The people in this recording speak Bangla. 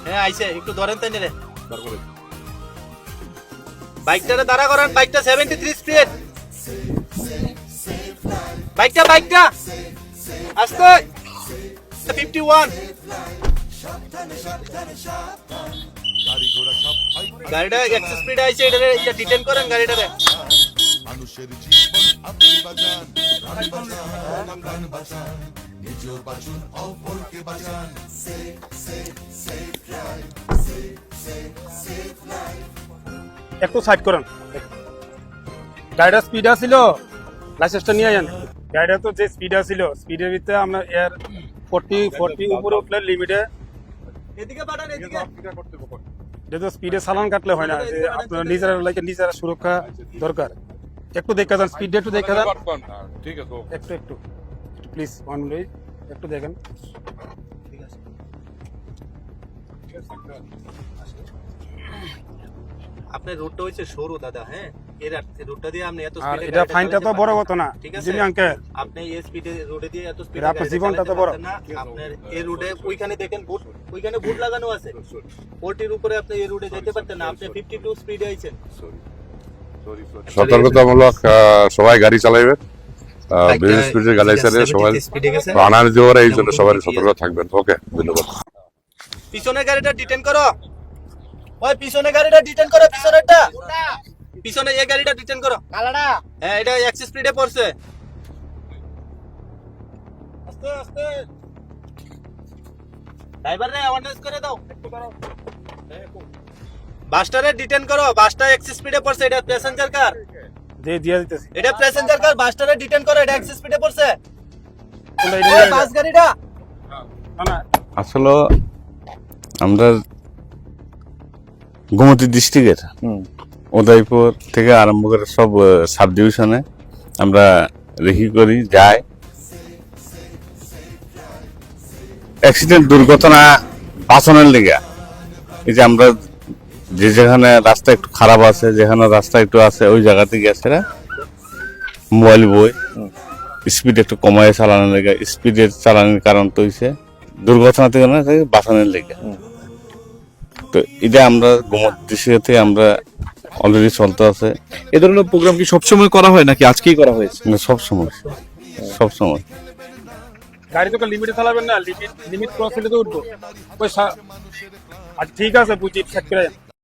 হ্যাঁ আইছে, একটু ধরেন তাই রে বাইকটারে দাঁড়া করান। বাইকটা 73 স্পিড। বাইকটা আস্তে 51। গাড়িটা একশো স্পিড আইছে, এটারে ডিটেন করেন গাড়িটারে। মানুষের জীবন আপনি বাঁচান, প্রাণ বাঁচান, প্রাণ বাঁচান, নিজেও বাঁচুন, অপরকে বাঁচান। একটু সাইড করেন। গাড়িটা স্পিড আছিল, লাইসেন্সটা নিয়ে যান। গাড়িটা তো যে স্পিড আছিল, স্পিডের ভিতরে আমরা এর 40 উপরে উঠলে লিমিটে। এদিকে পাঠান, এদিকে। এটা তো স্পিডে চালান কাটলে হয় না, যে আপনার নিজেরা সুরক্ষা দরকার। একটু দেখা যান, স্পিডটা একটু দেখা যান। ঠিক আছে, একটু প্লিজ ওয়ান মিনিট একটু দেখেন। আপনার রোডটা হইছে সরু দাদা, হ্যাঁ এর রোডটা দিয়ে আপনি এত আর স্পিডে এটা ফাইনটা তো বড় কথা না, ঠিক আছে জিমি আঙ্কেল। আপনি এই স্পিডে রোডে দিয়ে এত স্পিডে এটা আপনার জীবনটা তো বড়। আপনার এই রোডে ওইখানে দেখেন বুট, ওইখানে বুট লাগানো আছে। 40 উপরে আপনি এই রোডে যেতে পারতেন না, আপনি 52 স্পিডে আইছেন। সতর্কতামূলক সবাই গাড়ি চালাইবে, বেশি স্পিডে গাড়ি চালাইলে সবাই প্রাণার জোরে, এই জন্য সবাই সতর্ক থাকবেন। ওকে, ধন্যবাদ। পিছনের গাড়িটা ডিটেন করো, ওই পিছনের গাড়িটা ডিটেন করো, পিছনেরটা, পিছনে এই গাড়িটা ডিটেন করো কালাডা। হ্যাঁ এটা এক্স স্পিডে পড়ছে। আস্তে আস্তে ড্রাইভার রে অ্যাওয়ারনেস করে দাও, একটু করো। বাসটারে ডিটেন করো, বাসটা এক্স স্পিডে পড়ছে। এটা প্যাসেঞ্জার কার? দিয়ে দিতেছি। এটা প্যাসেঞ্জার কার, বাসটারে ডিটেন করো, এটা এক্স স্পিডে পড়ছে। কোনটা ওই বাস গাড়িটা না আসলে আমরা গোমতী ডিস্ট্রিক্টের উদয়পুর থেকে আরম্ভ করে সব সাব ডিভিশনে আমরা রেকি করি, যাই অ্যাক্সিডেন্ট দুর্ঘটনা বাঁচানোর লেগে। এই যে আমরা যেখানে রাস্তা একটু খারাপ আছে, যেখানে রাস্তা একটু আছে, ওই জায়গা থেকে গেছে মোবাইল বই স্পিড একটু কমায় চালানোর লেগে। স্পিডের চালানোর কারণ তো হয়েছে দুর্ঘটনা থেকে বাঁচানোর লেগে। তো এটা আমরা গোমতী আমরা অলরেডি চলতে আছে। এ ধরনের প্রোগ্রাম কি সবসময় করা হয় নাকি আজকেই করা হয়েছে? সব সময় গাড়ি তো লিমিটে চালাবেন না, লিমিট ক্রস হলে তো উঠবো। ওই আচ্ছা ঠিক আছে বুঝি, সেট করে যান।